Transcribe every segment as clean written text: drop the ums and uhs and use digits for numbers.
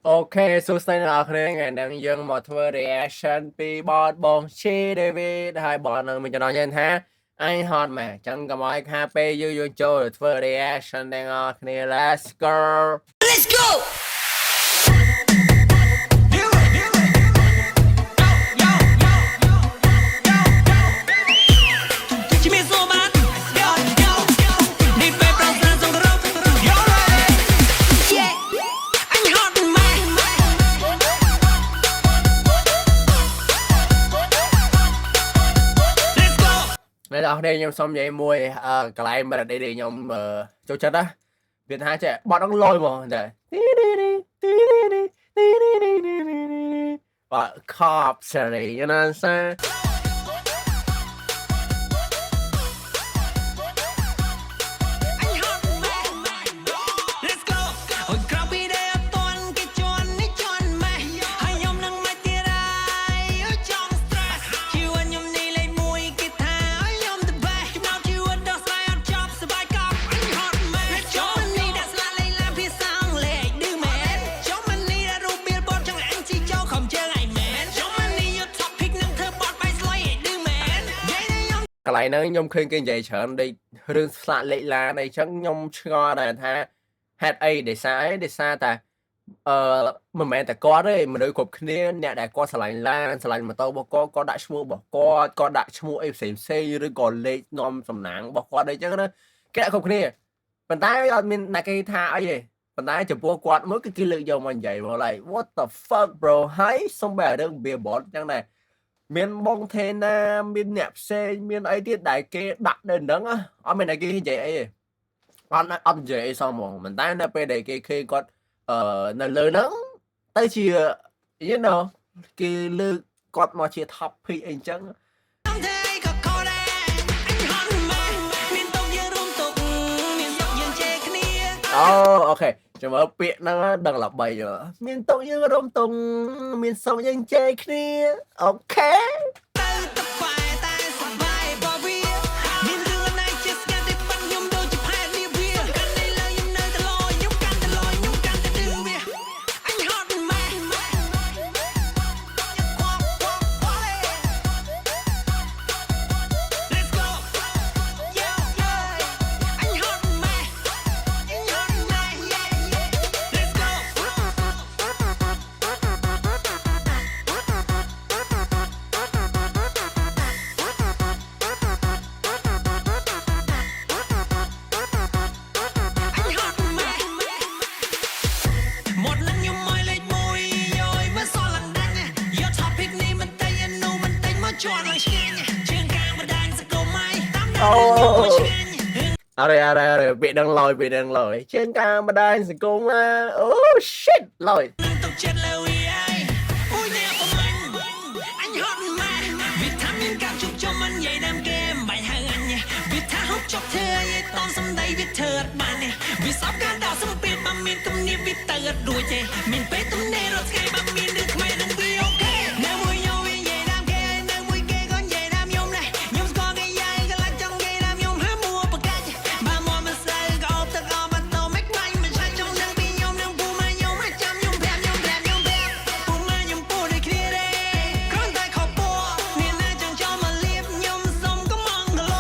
Ok, số này là cái ngày đang dừng một thưa reaction pi bọt bông chi David hai bọn mình cho nó nhanh ha anh hot mà chẳng có mọi happy you you cho thưa reaction đang ở cái let's go. Let's go. Đây là đây nhom xong vậy mùi cái này mà đây để nhom cho chất á Việt hai trẻ bọn nó lôi mà để và cop series cho nên sao cái này nó nhom khuyên cái gì chọn đi rừng sạn lệ là này chẳng nhom cho này ha hát A để xa ta mà mẹ ta có đấy mà đôi cục kia nè đã có sải mà tao có đại mua bỏ có đại mua em xem rồi còn lệ nom sầm nắng bỏ qua đây chứ nó cái đại cục kia bàn tay mình là cái tha ấy gì bàn tay chụp qua quạt mới cái lượng dầu mình vậy mà lại what the fuck bro hay xong bè đừng bia bọt chẳng này miền bông thế na miền nẹp xe miền ấy tiết đại kê đặt đến đó á ở bên này kia như vậy anh dễ sao mà mình thấy nó bên đây kia khi con nó lớn lắm tới chia you know kia lư con mà chia thập thì anh chẳng ok chúng ta biết nó đang là bài rồi miền tông như đông tùng miền sôngยังเจគ្នាok Ở đây bị đang lòi trên camera sẽ cũng oh shit lòi chọc thơตอนสมัยวิเถิดมาเนี่ยวิสอบการดาวสมเปลี่ยนบางมีนกำเนียวิเติร์ดรวยใจมีนไปตุ้มเนรสไงบางมีนดึกไม่ดึงวีโอเคแนวมวยโยวิใหญ่ดำแกแนวมวยเกก้อนใหญ่ดำยมเลยยมสกอร์ใหญ่ก็ลักจังใหญ่ดำยมห้ามัวปากกาบางมัวมันใส่ก็ออกตะกอมันโตไม่ไกลมันใช่จงนั่งปียมนั่งปูมายมให้จำยมแผลปูมายมปูได้เคลียร์ได้ครั้งใต้ขอบปัวเนี่ยน่าจังจอมาเลียบยมสมก็มองกะโล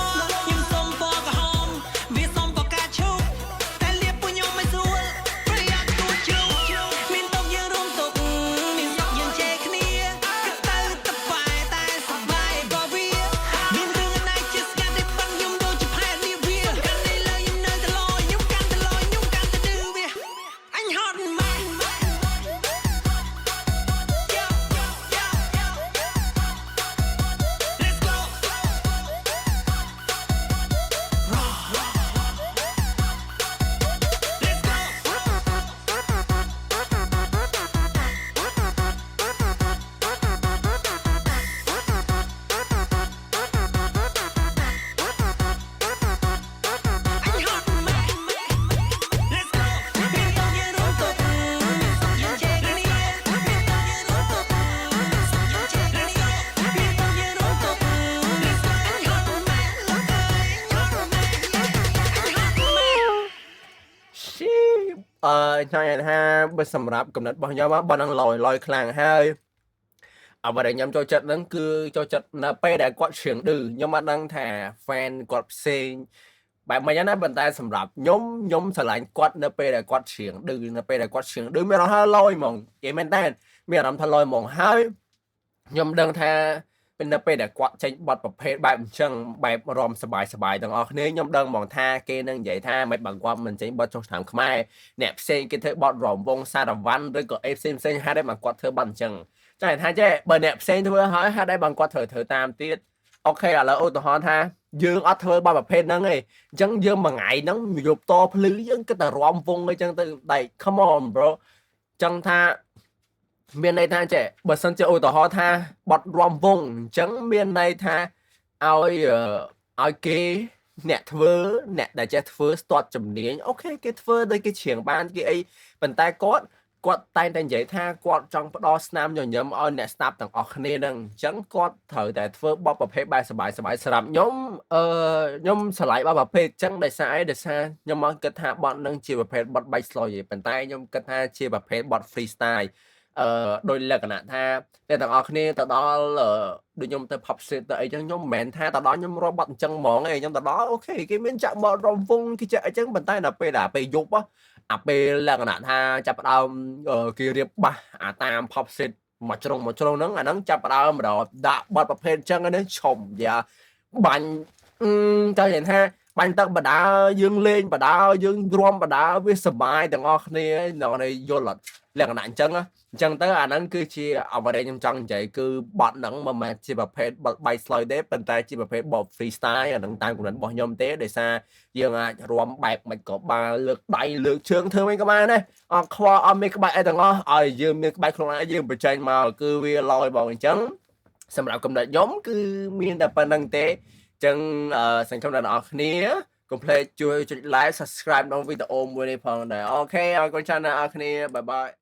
ยมสมปอกะหอมวิสมปอกะชุบแต่เลียบปุยมไม่สู้ประหยัดตัวชุบมินตกยังร่มตกมินตกยังเจ ចង់និយាយថាបើសម្រាប់កំណត់របស់ខ្ញុំបងនឹងលយខ្លាំងហើយអ្វីដែលខ្ញុំចូលចិត្តហ្នឹងគឺចូលចិត្តនៅពេលដែលគាត់ច្រៀងឌឺខ្ញុំអត់ដឹងថា fan គាត់ផ្សេងបែបមិនយ៉ាងណាប៉ុន្តែសម្រាប់ខ្ញុំស្រឡាញ់គាត់នៅពេលដែលគាត់ច្រៀងឌឺនៅពេលដែលគាត់ច្រៀងឌឺមានអារម្មណ៍ថាលយហ្មងនិយាយមែនតើមានអារម្មណ៍ថាលយហ្មងហើយខ្ញុំដឹងថានៅពេលដែលគាត់ចេញបទប្រភេទបែបអញ្ចឹងបែបរំសបាយទាំងអស់គ្នាខ្ញុំដឹងហ្មងថាគេនឹងនិយាយថាមិនបើគាត់មិនចេញបទចុះឆ្នាំខ្មែរអ្នកផ្សេងគេធ្វើបទរំវងសារវ័នឬក៏អីផ្សេងហេតុអីមកគាត់ធ្វើបទអញ្ចឹងចា៎ថាចេះបើអ្នកផ្សេងធ្វើហើយហេតុអីបងគាត់ធ្វើតាមទៀតអូខេឥឡូវឧទាហរណ៍ថាយើងអត់ធ្វើបទប្រភេទហ្នឹងទេអញ្ចឹងយើងមួយថ្ងៃហ្នឹងយប់តភ្លឺយើងគិតតែរំវងអីចឹងទៅដៃ come on bro ចឹងថាមានន័យថាចេះបើសិនជាឧទាហរណ៍ថាបត់រំវងអញ្ចឹងមានន័យថាឲ្យគេអ្នកធ្វើអ្នកដែលចេះធ្វើស្ទាត់ជំនាញអូខេគេធ្វើដូចគេច្រៀងបានគេអីប៉ុន្តែគាត់តែងតែនិយាយថាគាត់ចង់ផ្ដល់ស្នាមញញឹមឲ្យអ្នកស្ដាប់ទាំងអស់គ្នានឹងអញ្ចឹងគាត់ត្រូវតែធ្វើបទប្រភេទបែបសប្បាយសម្រាប់ខ្ញុំឆ្លៃបទប្រភេទអញ្ចឹងដោយសារខ្ញុំមកគិតថាបទនឹងជាប្រភេទបទ back slow ទេប៉ុន្តែខ្ញុំគិតថាជាប្រភេទបទ freestyle ដោយលក្ខណៈថាតែទាំងអស់គ្នាទៅដល់ដូចខ្ញុំទៅ pub set ទៅអីចឹងខ្ញុំមិនមែនថាទៅដល់ខ្ញុំរាប់បទអញ្ចឹងហ្មងឯងខ្ញុំទៅដល់អូខេគេមានចាក់បទរំវងគេចាក់អីចឹងប៉ុន្តែដល់ពេលយប់អាពេលលក្ខណៈថាចាប់ផ្ដើមគេរៀបបាសអាតាម pub set មួយជ្រុងហ្នឹងអាហ្នឹងចាប់ផ្ដើមដាក់បទប្រភេទអញ្ចឹងហ្នឹងឈុំយ៉ាបាញ់ចង់និយាយថាបាញ់ទឹកបដាយើងលេងបដាយើងរំបដាវាសុបាយទាំងអស់គ្នានៅយល់អត់លក្ខណៈអញ្ចឹងទៅអាហ្នឹងគឺជាអ្វីដែលខ្ញុំចង់និយាយគឺបទហ្នឹងមិនមែនជាប្រភេទបទ bike slow ទេប៉ុន្តែជាប្រភេទបទ freestyle អាហ្នឹងតាមគំនិតរបស់ខ្ញុំទេដោយសារយើងអាចរាំបែបមិនក៏បានលើកដៃលើកជើងធ្វើមិនក៏បានដែរអត់ខ្វល់អត់មានក្បាច់អីទាំងអស់ឲ្យយើងមានក្បាច់ខ្លួនឯងយើងបញ្ចេញមកគឺវាលយបងអញ្ចឹងសម្រាប់កំណត់ខ្ញុំគឺមានតែប៉ុណ្្នឹងទេអញ្ចឹងសង្ឃឹមថាអ្នកនរគ្នាកុំភ្លេចជួយចុច like subscribe ក្នុងវីដេអូមួយនេះផងដែរអូខេអរគុណច្រើនអ្នកនរគ្នាបាយបាយ